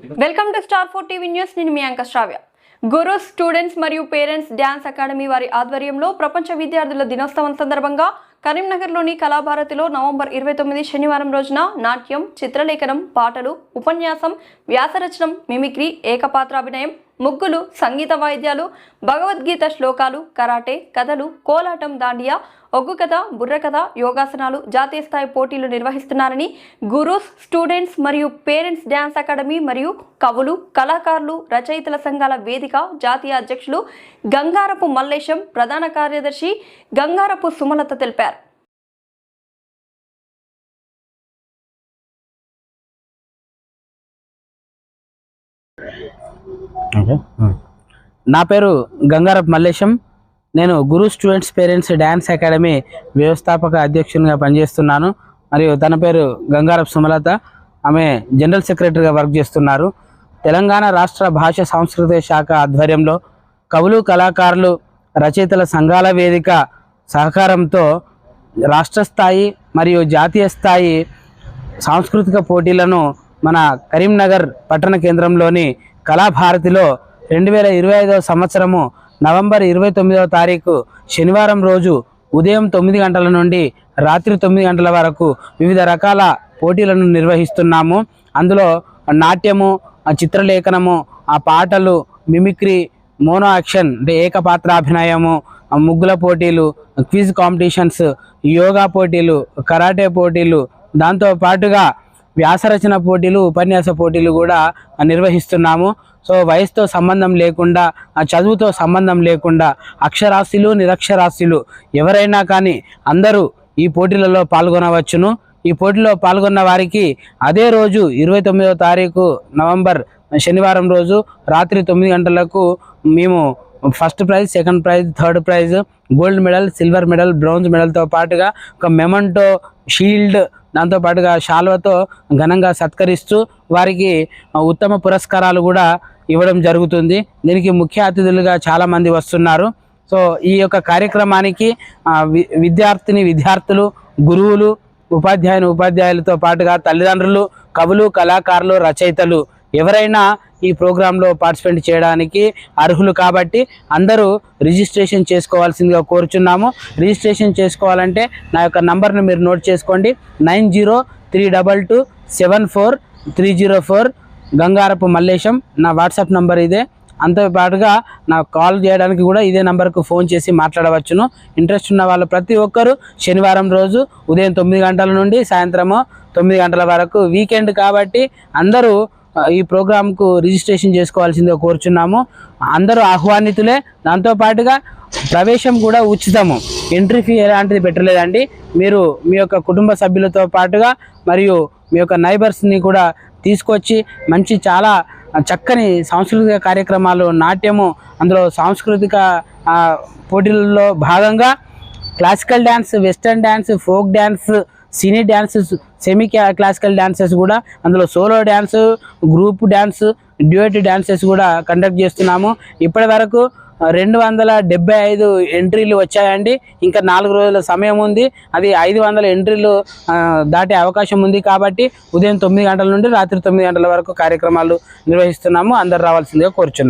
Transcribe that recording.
Welcome to star 4 TV news. నేను మీ anchor శ్రావ్య. గురు students మరియు parents dance academy వారి ఆధ్వర్యంలో ప్రపంచ విద్యార్థుల దినోత్సవం సందర్భంగా కరీంనగర్లోని కళాభారతిలో నవంబర్ 29 శనివారం రోజున నాట్యం, చిత్రలేఖనం, పాటలు, ఉపన్యాసం, వ్యాసరచనం, మిమిక్రీ, ఏకపాత్రాభినయం, ముగ్గులు, సంగీత వాయిద్యాలు, భగవద్గీత శ్లోకాలు, కరాటే, కథలు, కోలాటం, దాండియా, ఒగ్గు కథ, బుర్రకథ, యోగాసనాలు, జాతీయ స్థాయి పోటీలు నిర్వహిస్తున్నారని గురూస్ స్టూడెంట్స్ మరియు పేరెంట్స్ డ్యాన్స్ అకాడమీ మరియు కవులు, కళాకారులు, రచయితల సంఘాల వేదిక జాతీయ అధ్యక్షులు గంగారపు మల్లేశం, ప్రధాన కార్యదర్శి గంగారపు సుమలత తెలిపారు. నా పేరు గంగారపు మల్లేశం. నేను గురు స్టూడెంట్స్ పేరెంట్స్ డ్యాన్స్ అకాడమీ వ్యవస్థాపక అధ్యక్షునిగా పనిచేస్తున్నాను. మరియు తన పేరు గంగారపు సుమలత. ఆమె జనరల్ సెక్రటరీగా వర్క్ చేస్తున్నారు. తెలంగాణ రాష్ట్ర భాష సాంస్కృతిక శాఖ ఆధ్వర్యంలో కవులు, కళాకారులు, రచయితల సంఘాల వేదిక సహకారంతో రాష్ట్ర స్థాయి మరియు జాతీయ స్థాయి సాంస్కృతిక పోటీలను మన కరీంనగర్ పట్టణ కేంద్రంలోని కళాభారతిలో 2025 సంవత్సరము నవంబర్ 29వ తారీఖు శనివారం రోజు ఉదయం 9 గంటల నుండి రాత్రి 9 గంటల వరకు వివిధ రకాల పోటీలను నిర్వహిస్తున్నాము. అందులో నాట్యము, చిత్రలేఖనము, ఆ పాటలు, మిమిక్రీ, మోనో యాక్షన్ అంటే ఏకపాత్రాభినయము, ముగ్గుల పోటీలు, క్విజ్ కాంపిటీషన్స్, యోగా పోటీలు, కరాటే పోటీలు, దాంతో పాటుగా వ్యాసరచన పోటీలు, ఉపన్యాస పోటీలు కూడా నిర్వహిస్తున్నాము. సో వయసుతో సంబంధం లేకుండా, చదువుతో సంబంధం లేకుండా, అక్షరాస్యులు, నిరక్షరాస్యులు ఎవరైనా కానీ అందరూ ఈ పోటీలలో పాల్గొనవచ్చును. ఈ పోటీలో పాల్గొన్న వారికి అదే రోజు 29వ తారీఖు నవంబర్ శనివారం రోజు రాత్రి 9 గంటలకు మేము first prize, second prize, third prize, gold medal, silver medal, bronze మెడల్తో పాటుగా ఒక మెమంటో, షీల్డ్, దాంతోపాటుగా శాల్వతో ఘనంగా సత్కరిస్తూ వారికి ఉత్తమ పురస్కారాలు కూడా ఇవ్వడం జరుగుతుంది. దీనికి ముఖ్య అతిథులుగా చాలామంది వస్తున్నారు. సో ఈ యొక్క కార్యక్రమానికి విద్యార్థులు, గురువులు, ఉపాధ్యాయులతో పాటుగా తల్లిదండ్రులు, కవులు, కళాకారులు, రచయితలు ఎవరైనా ఈ ప్రోగ్రాంలో పార్టిసిపేట్ చేయడానికి అర్హులు. కాబట్టి అందరూ రిజిస్ట్రేషన్ చేసుకోవాల్సిందిగా కోరుచున్నాము. రిజిస్ట్రేషన్ చేసుకోవాలంటే నా యొక్క నంబర్ను మీరు నోట్ చేసుకోండి. 9032274304 గంగారపు మల్లేశం నా వాట్సాప్ నంబర్ ఇదే. అంతేపాటుగా నాకు కాల్ చేయడానికి కూడా ఇదే నంబర్కు ఫోన్ చేసి మాట్లాడవచ్చును. ఇంట్రెస్ట్ ఉన్న వాళ్ళు ప్రతి ఒక్కరూ శనివారం రోజు ఉదయం 9 గంటల నుండి సాయంత్రము 9 గంటల వరకు, వీకెండ్ కాబట్టి అందరూ ఈ ప్రోగ్రాంకు రిజిస్ట్రేషన్ చేసుకోవాల్సిందిగా కోరుచున్నాము. అందరూ ఆహ్వానితులే. దాంతోపాటుగా ప్రవేశం కూడా ఉచితము. ఎంట్రీ ఫీ ఎలాంటిది పెట్టలేదండి. మీరు మీ యొక్క కుటుంబ సభ్యులతో పాటుగా మరియు మీ యొక్క నైబర్స్ని కూడా తీసుకొచ్చి చాలా చక్కని సాంస్కృతిక కార్యక్రమాలు, నాట్యము, అందులో సాంస్కృతిక పోటీలలో భాగంగా classical dance, western dance, folk dance, cine dances, semi classical dances కూడా, అందులో solo dance, group dance, duet dances కూడా కండక్ట్ చేస్తున్నాము. ఇప్పటి వరకు 275 ఎంట్రీలు వచ్చాయండి. ఇంకా 4 రోజుల సమయం ఉంది. అది 500 ఎంట్రీలు దాటే అవకాశం ఉంది. కాబట్టి ఉదయం 9 గంటల నుండి రాత్రి 9 గంటల వరకు కార్యక్రమాలు నిర్వహిస్తున్నాము. అందరు రావాల్సిందిగా కోరుచున్నాము.